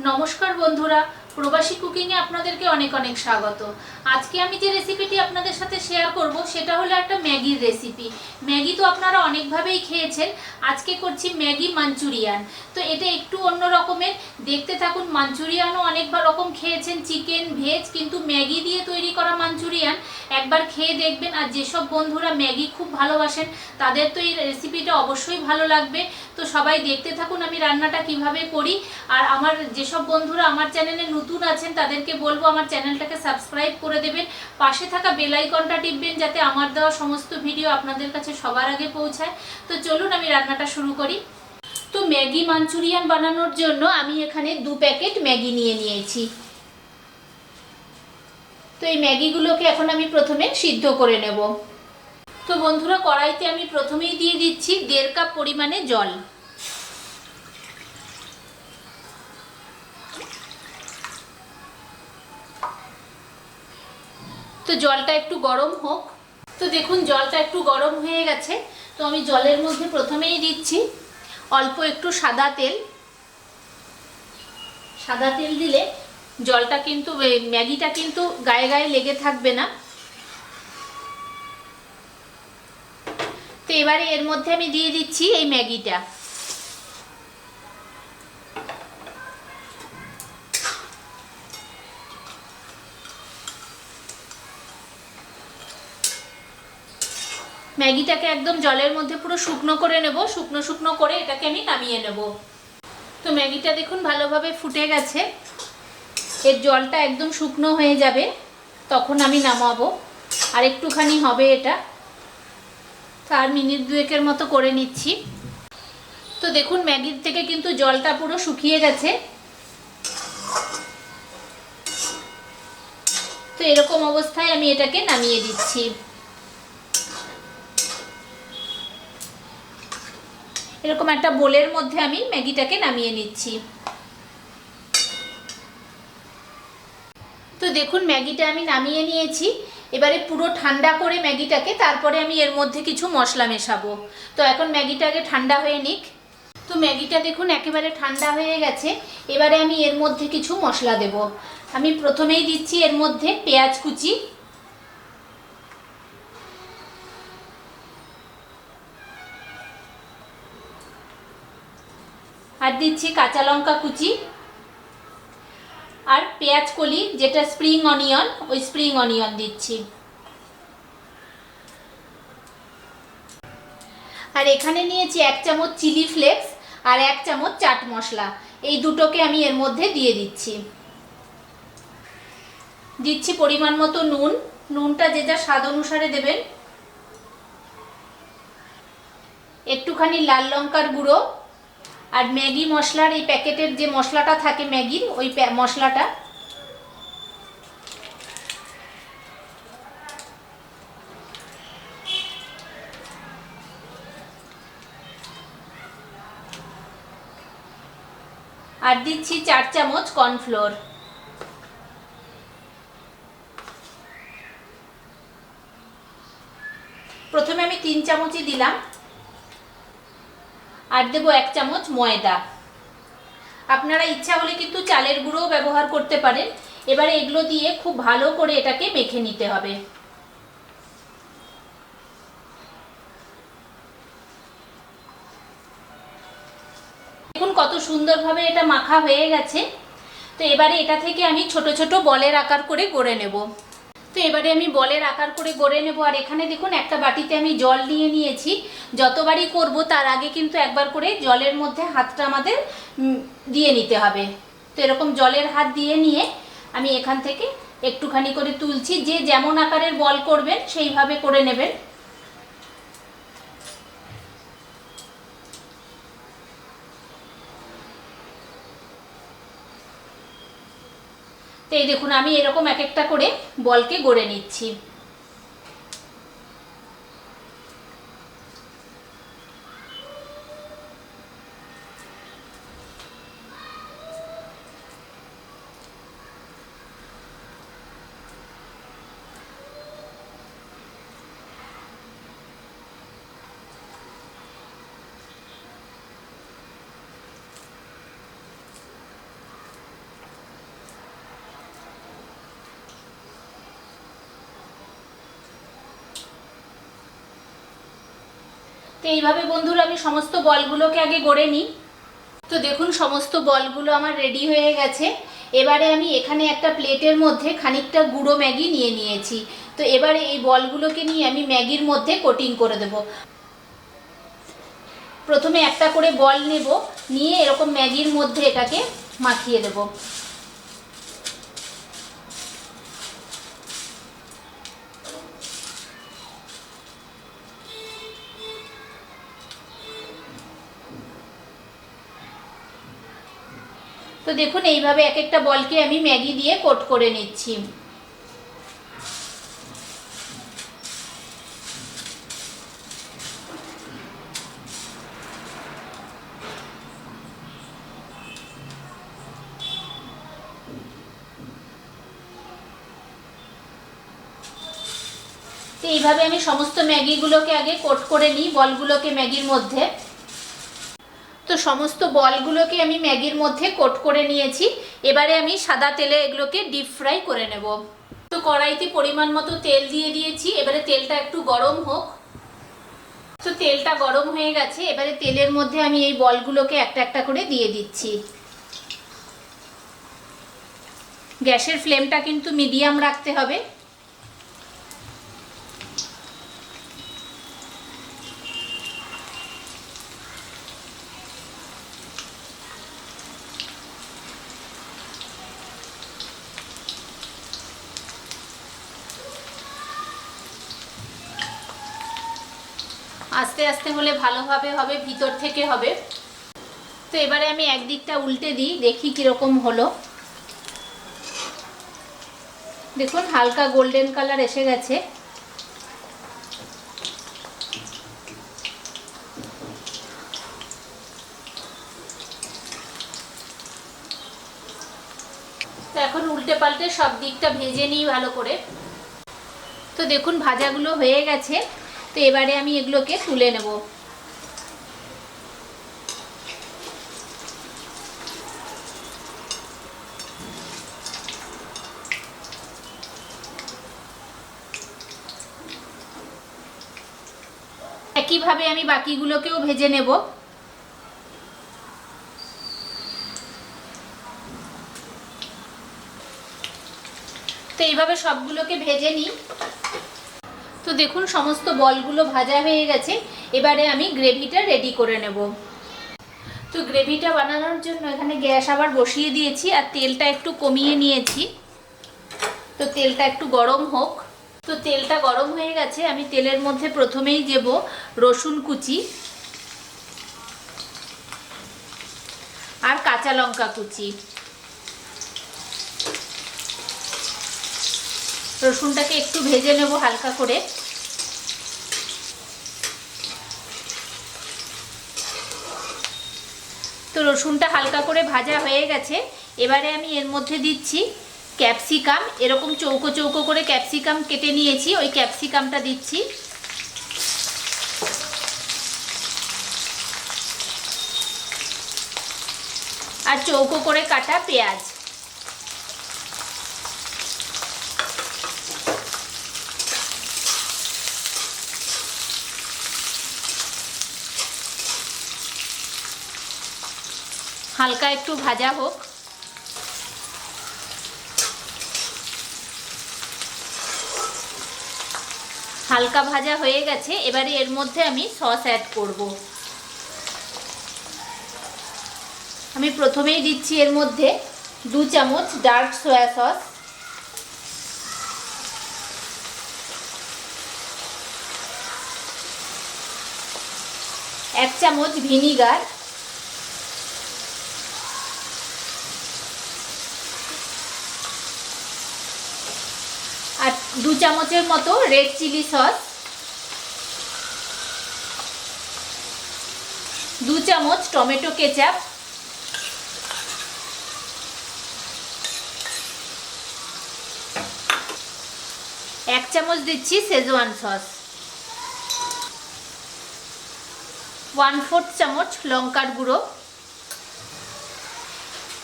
নমস্কার বন্ধুরা, প্রবাসী কুকিংয়ে আপনাদেরকে অনেক অনেক স্বাগত। আজকে আমি যে রেসিপিটি আপনাদের সাথে শেয়ার করব সেটা হলো একটা ম্যাগির রেসিপি। ম্যাগি তো আপনারা অনেকভাবেই খেয়েছেন, আজকে করছি ম্যাগি মাঞ্চুরিয়ান। তো এটা একটু অন্য রকমের, দেখতে থাকুন। মাঞ্চুরিয়ানও অনেক রকম খেয়েছেন, চিকেন, ভেজ, কিন্তু ম্যাগি দিয়ে তৈরি করা মাঞ্চুরিয়ান একবার খেয়ে দেখবেন। আর যেসব বন্ধুরা ম্যাগি খুব ভালোবাসেন তাদের তো এই রেসিপিটা অবশ্যই ভালো লাগবে। তো সবাই দেখতে থাকুন আমি রান্নাটা কিভাবে করি। আর আমার যেসব বন্ধুরা আমার চ্যানেলে নতুন আছেন তাদেরকে বলবো আমার চ্যানেলটাকে সাবস্ক্রাইব করে দেবেন, পাশে থাকা বেল আইকনটা টিপবেন যাতে আমার দেওয়া সমস্ত ভিডিও আপনাদের কাছে সবার আগে পৌঁছায়। তো চলুন আমি রান্নাটা শুরু করি। তো ম্যাগি মাঞ্চুরিয়ান বানানোর জন্য আমি এখানে 2 প্যাকেট ম্যাগি নিয়ে নিয়েছি। তো এই ম্যাগিগুলোকে এখন আমি প্রথমে সিদ্ধ করে নেব। তো বন্ধুরা, কড়াইতে আমি প্রথমেই দিয়ে দিচ্ছি 1.5 কাপ পরিমাণে জল। তো জলটা একটু গরম হোক। তো দেখুন জলটা একটু গরম হয়ে গেছে। তো আমি জলের মধ্যে প্রথমেই দিচ্ছি অল্প একটু সাদা তেল। সাদা তেল দিলে জলটা কিন্তু ম্যাগিটা কিন্তু গায়ে গায়ে লেগে থাকবে না। তো এবারে এর মধ্যে আমি দিয়ে দিচ্ছি এই ম্যাগিটা। ম্যাগিটাকে একদম জলের মধ্যে পুরো শুকনো করে নেব, শুকনো শুকনো করে এটাকে আমি নামিয়ে নেব। তো ম্যাগিটা দেখুন ভালোভাবে ফুটে গেছে, এর জলটা একদম শুকনো হয়ে যাবে তখন আমি নামাবো। আর একটুখানি হবে এটা, তার মিনিট 2 মতো করে নিচ্ছি। তো দেখুন ম্যাগির থেকে কিন্তু জলটা পুরো শুকিয়ে গেছে। তো এরকম অবস্থায় আমি এটাকে নামিয়ে দিচ্ছি। এরকম একটা বোলের মধ্যে আমি ম্যাগিটাকে নামিয়ে নিচ্ছি। তো দেখুন ম্যাগিটা আমি নামিয়ে নিয়েছি। এবারে পুরো ঠান্ডা করে ম্যাগিটাকে, তারপরে আমি এর মধ্যে কিছু মশলা মেশাবো। তো এখন ম্যাগিটাকে ঠান্ডা হয়ে নিক। তো ম্যাগিটা দেখুন একেবারে ঠান্ডা হয়ে গেছে। এবারে আমি এর মধ্যে কিছু মশলা দেব। আমি প্রথমেই দিচ্ছি এর মধ্যে পেঁয়াজ কুচি, আর দিচ্ছি কাঁচা লঙ্কা কুচি, আর পেঁয়াজ কলি যেটা স্প্রিং অনিয়ন, ওই স্প্রিং অনিয়ন দিচ্ছি। আর এখানে নিয়েছি 1 চামচ চিলি ফ্লেক্স আর 1 চামচ চাট মশলা। এই দুটোকে আমি এর মধ্যে দিয়ে দিচ্ছি। দিচ্ছি পরিমাণ মতো নুন, নুনটা যে যা স্বাদ অনুসারে দেবেন। একটুখানি লাল লঙ্কার গুঁড়ো, আর ম্যাগি মশলার এই প্যাকেটের যে মশলাটা থাকে ম্যাগির, ওই মশলাটা। আর দিচ্ছি 4 চামচ কর্নফ্লোর। প্রথমে আমি 3 চামচই দিলাম। আর দেবো 1 চামচ ময়দা। আপনারা ইচ্ছা হলে কিন্তু চালের গুঁড়োও ব্যবহার করতে পারেন। এবারে এগুলো দিয়ে খুব ভালো করে এটাকে মেখে নিতে হবে। দেখুন কত সুন্দরভাবে এটা মাখা হয়ে গেছে। তো এবারে এটা থেকে আমি ছোট ছোট বলের আকার করে গড়ে নেব। তো এবারে আমি বলের আকার করে গড়ে নেব। আর এখানে দেখুন একটা বাটিতে আমি জল নিয়ে নিয়েছি। যতবারই করব তার আগে কিন্তু একবার করে জলের মধ্যে হাতটা আমাদের দিয়ে নিতে হবে। তো এরকম জলের হাত দিয়ে নিয়ে আমি এখান থেকে একটুখানি করে তুলছি। যে যেমন আকারের বল করবেন সেইভাবে করে নেবেন। তো এই দেখুন আমি এরকম এক একটা করে বলকে গড়ে নিচ্ছি। তো এইভাবে বন্ধুরা আমি সমস্ত বলগুলোকে আগে গড়ে নিই। তো দেখুন সমস্ত বলগুলো আমার রেডি হয়ে গেছে। এবারে আমি এখানে একটা প্লেটের মধ্যে খানিকটা গুঁড়ো ম্যাগি নিয়ে নিয়েছি। তো এবারে এই বলগুলোকে নিয়ে আমি ম্যাগির মধ্যে কোটিং করে দেব। প্রথমে একটা করে বল নেব, নিয়ে এরকম ম্যাগির মধ্যে এটাকে মাখিয়ে দেব। তো দেখুন এইভাবে এক একটা বলকে আমি ম্যাগি দিয়ে কোট করে নিচ্ছি। তো এইভাবে আমি সমস্ত ম্যাগিগুলোকে আগে কোট করে নিই বলগুলোকে ম্যাগির মধ্যে। তো সমস্ত বলগুলোকে আমি ম্যাগির মধ্যে কোট করে নিয়েছি। এবারে আমি সাদা তেলে এগুলোকে ডিপ ফ্রাই করে নেব। তো কড়াইতে পরিমাণ মতো তেল দিয়ে দিয়েছি, এবারে তেলটা একটু গরম হোক। তো তেলটা গরম হয়ে গেছে, এবারে তেলের মধ্যে আমি এই বলগুলোকে একটা একটা করে দিয়ে দিচ্ছি। গ্যাসের ফ্লেমটা কিন্তু মিডিয়াম রাখতে হবে। আস্তে আস্তে হলে ভালোভাবে হবে, ভিতর থেকে হবে। তো এবারে আমি একদিকটা উল্টে দিই, দেখি কিরকম হলো। দেখুন হালকা গোল্ডেন কালার এসে গেছে। তো এখন উল্টে পাল্টে সব দিকটা ভেজে নিই ভালো করে। তো দেখুন ভাজাগুলো হয়ে গেছে। তো এবারে আমি এগুলোকে তুলে নেব। একইভাবে আমি বাকিগুলোকেও ভেজে নেব। তো এইভাবে সবগুলোকে ভেজে নিই। তো দেখুন সমস্ত বলগুলো ভাজা হয়ে গেছে। এবারে আমি গ্রেভিটা রেডি করে নেব। তো গ্রেভিটা বানানোর জন্য এখানে গ্যাস আবার বসিয়ে দিয়েছি আর তেলটা একটু কমিয়ে নিয়েছি। তো তেলটা একটু গরম হোক। তো তেলটা গরম হয়ে গেছে, আমি তেলের মধ্যে প্রথমেই দেব রসুন কুচি আর কাঁচা লঙ্কা কুচি। রসুনটাকে একটু ভেজে নেব হালকা করে। তো রসুনটা হালকা করে ভাজা হয়ে গেছে। এবারে আমি এর মধ্যে দিচ্ছি ক্যাপসিকাম। এরকম চৌকো চৌকো করে ক্যাপসিকাম কেটে নিয়েছি, ওই ক্যাপসিকামটা দিচ্ছি। আর চৌকো করে কাটা পেঁয়াজ। হালকা একটু ভাজা হোক। হালকা ভাজা হয়ে গেছে, এবারে এর মধ্যে আমি সস অ্যাড করব। আমি প্রথমেই দিচ্ছি এর মধ্যে 2 চামচ ডার্ক সয়া সস, 1 চামচ ভিনিগার, আর 2 চামচের মতো রেড চিলি সস, 2 চামচ টমেটো কেচাপ, 1 চামচ দিচ্ছি শেজওয়ান সস, 1/4 চামচ লঙ্কার গুঁড়ো,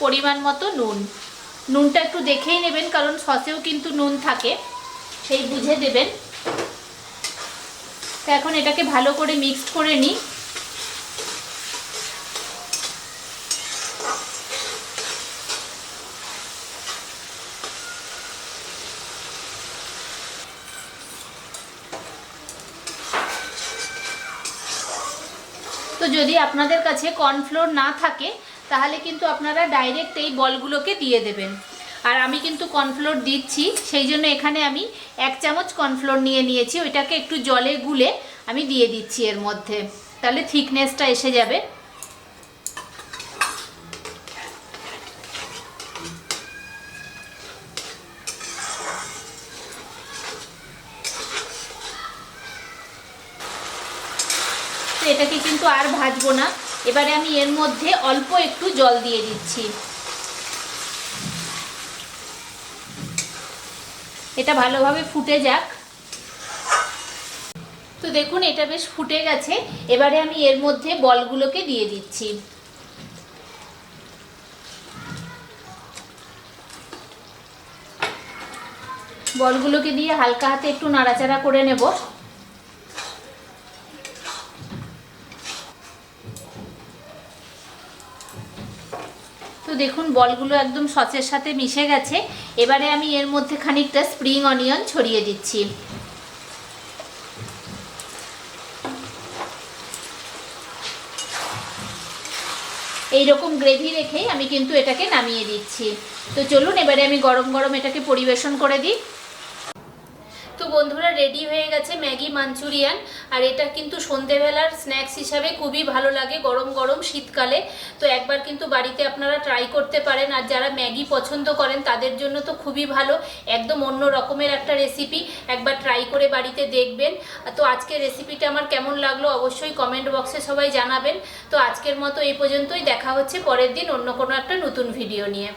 পরিমাণ মতো নুন। নুনটা একটু দেখেই নেবেন, কারণ সসেও কিন্তু নুন থাকে, সেই বুঝে দেবেন। তো এখন এটাকে ভালো করে মিক্স করে নিই। তো যদি আপনাদের কাছে কর্নফ্লোর না থাকে তাহলে কিন্তু আপনারা ডাইরেক্ট এই বলগুলোকে দিয়ে দেবেন। আর আমি কিন্তু কর্নফ্লোর দিচ্ছি, সেই জন্য এখানে আমি 1 চামচ কর্নফ্লোর নিয়ে নিয়েছি, ওইটাকে একটু জলে গুলে আমি দিয়ে দিচ্ছি এর মধ্যে, তাহলে থিকনেসটা এসে যাবে। এটাকে কিন্তু আর ভাজবো না, এবারে আমি এর মধ্যে অল্প একটু জল দিয়ে দিচ্ছি। এটা ভালোভাবে ফুটে যাক। তো দেখুন এটা বেশ ফুটে গেছে, এবারে আমি এর মধ্যে বলগুলোকে দিয়ে দিচ্ছি। বলগুলোকে দিয়ে হালকা হাতে একটু নাড়াচাড়া করে নেব। তো দেখুন বলগুলো একদম সসের সাথে মিশে গেছে, এবারে আমি এর মধ্যে খানিকটা স্প্রিং অনিয়ন ছড়িয়ে দিচ্ছি। এইরকম গ্রেভি রেখেই আমি কিন্তু এটাকে নামিয়ে দিচ্ছি। তো চলুন এবারে আমি গরম গরম এটাকে পরিবেশন করে দিই। তো বন্ধুরা রেডি হয়ে গেছে ম্যাগি মাঞ্চুরিয়ান, আর এটা কিন্তু সন্ধেবেলার স্ন্যাক্স হিসাবে খুবই ভালো লাগে গরম গরম শীতকালে। তো একবার কিন্তু বাড়িতে আপনারা ট্রাই করতে পারেন, আর যারা ম্যাগি পছন্দ করেন তাদের জন্য তো খুবই ভালো, একদম অন্য রকমের একটা রেসিপি, একবার ট্রাই করে বাড়িতে দেখবেন। তো আজকের রেসিপিটা আমার কেমন লাগলো অবশ্যই কমেন্ট বক্সে সবাই জানাবেন। তো আজকের মতো এই পর্যন্তই, দেখা হচ্ছে পরের দিন অন্য কোনো একটা নতুন ভিডিও নিয়ে।